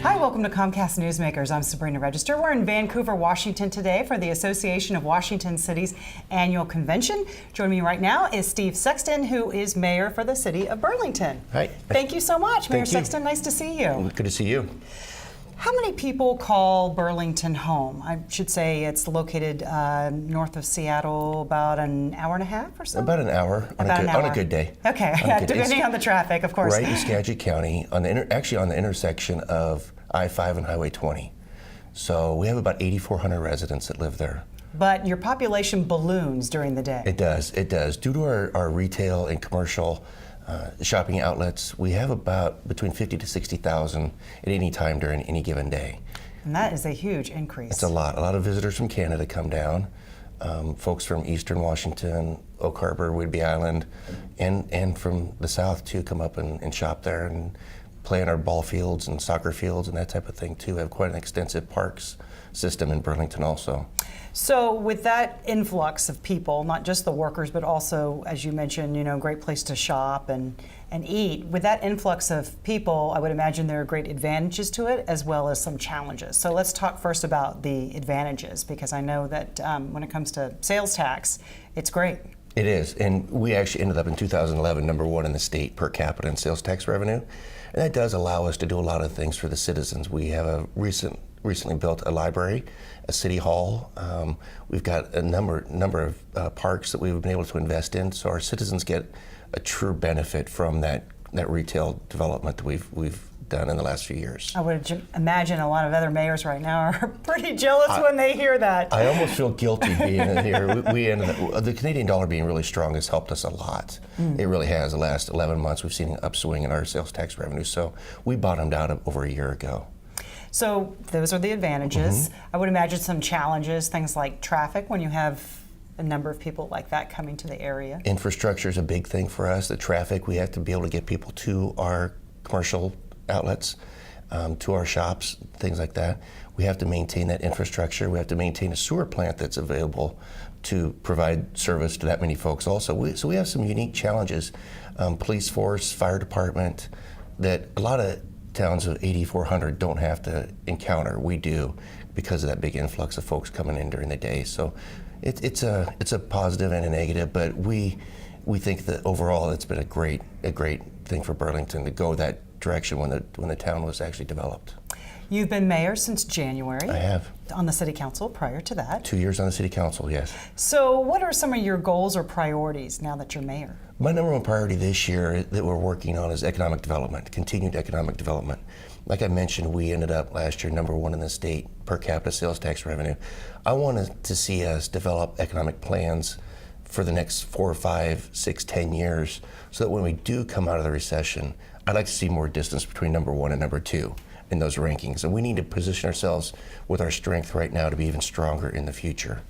Hi, welcome to Comcast Newsmakers. I'm Sabrina Register. We're in Vancouver, Washington today for the Association of Washington Cities annual convention. Joining me right now is Steve Sexton, who is mayor for the city of Burlington. Hi. Thank you so much, Mayor Thank you. Sexton. Nice to see you. Good to see you. How many people call Burlington home? I should say it's located north of Seattle, about an hour and a half or so? About an hour on a good day. Okay, depending on the traffic, of course. Right in Skagit County, actually on the intersection of I-5 and Highway 20. So we have about 8,400 residents that live there. But your population balloons during the day. It does. Due to our retail and commercial shopping outlets, we have about between 50 to 60,000 at any time during any given day. And that is a huge increase. It's a lot. A lot of visitors from Canada come down, folks from Eastern Washington, Oak Harbor, Whidbey Island, and from the south too come up and shop there and play in our ball fields and soccer fields and that type of thing too. We have quite an extensive parks system in Burlington also. So with that influx of people, not just the workers, but also, as you mentioned, great place to shop and eat. With that influx of people, I would imagine there are great advantages to it as well as some challenges. So let's talk first about the advantages, because I know that when it comes to sales tax, it's great. It is, and we actually ended up in 2011 #1 in the state per capita in sales tax revenue, and that does allow us to do a lot of things for the citizens. We have recently built a library, a city hall. We've got a number of parks that we've been able to invest in, so our citizens get a true benefit from that retail development that we've done in the last few years. I would imagine a lot of other mayors right now are pretty jealous when they hear that. I almost feel guilty being in here. We ended up, the Canadian dollar being really strong has helped us a lot. It really has. The last 11 months we've seen an upswing in our sales tax revenue, so we bottomed out over a year ago. So those are the advantages. I would imagine some challenges, things like traffic when you have a number of people like that coming to the area. Infrastructure is a big thing for us. The traffic, we have to be able to get people to our commercial outlets, to our shops, things like that. We have to maintain that infrastructure. We have to maintain a sewer plant that's available to provide service to that many folks also. So we have some unique challenges. Police force, fire department, that a lot of towns of 8,400 don't have to encounter. We do, because of that big influx of folks coming in during the day. So it's a positive and a negative, but we think that overall it's been a great thing for Burlington to go that direction when the town was actually developed. You've been mayor since January. I have. On the city council prior to that. 2 years on the city council, yes. So what are some of your goals or priorities now that you're mayor? My #1 priority this year that we're working on is economic development, continued economic development. Like I mentioned, we ended up last year #1 in the state per capita sales tax revenue. I wanted to see us develop economic plans for the next 4, 5, 6, 10 years, so that when we do come out of the recession, I'd like to see more distance between #1 and #2 in those rankings. And we need to position ourselves with our strength right now to be even stronger in the future.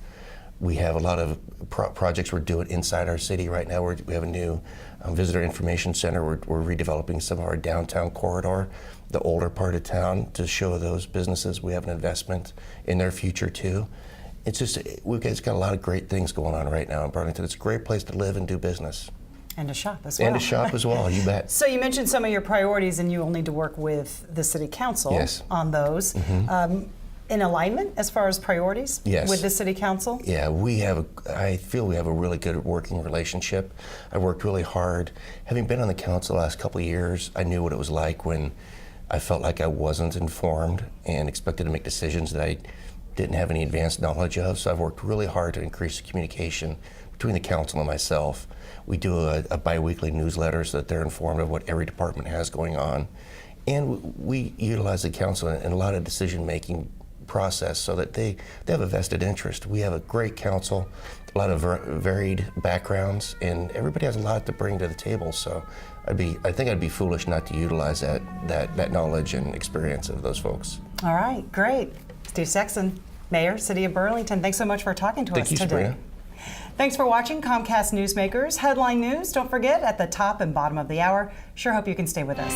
We have a lot of projects we're doing inside our city right now. We have a new visitor information center. We're redeveloping some of our downtown corridor, the older part of town, to show those businesses we have an investment in their future too. It's just, we've got a lot of great things going on right now in Burlington. It's a great place to live and do business. And to shop as well. And to shop as well, you bet. So you mentioned some of your priorities, and you will need to work with the city council on those. In alignment as far as priorities with the city council? Yeah, I feel we have a really good working relationship. I worked really hard. Having been on the council the last couple of years, I knew what it was like when I felt like I wasn't informed and expected to make decisions that I didn't have any advanced knowledge of. So I've worked really hard to increase the communication between the council and myself. We do a bi-weekly newsletter so that they're informed of what every department has going on. And we utilize the council in a lot of decision-making process so that they have a vested interest. We have a great council, a lot of varied backgrounds, and everybody has a lot to bring to the table. So I think I'd be foolish not to utilize that knowledge and experience of those folks. All right, great. Steve Sexton, Mayor, City of Burlington, thanks so much for talking to us today. Thank you, Sabrina. Thanks for watching Comcast Newsmakers. Headline news, don't forget, at the top and bottom of the hour. Sure hope you can stay with us.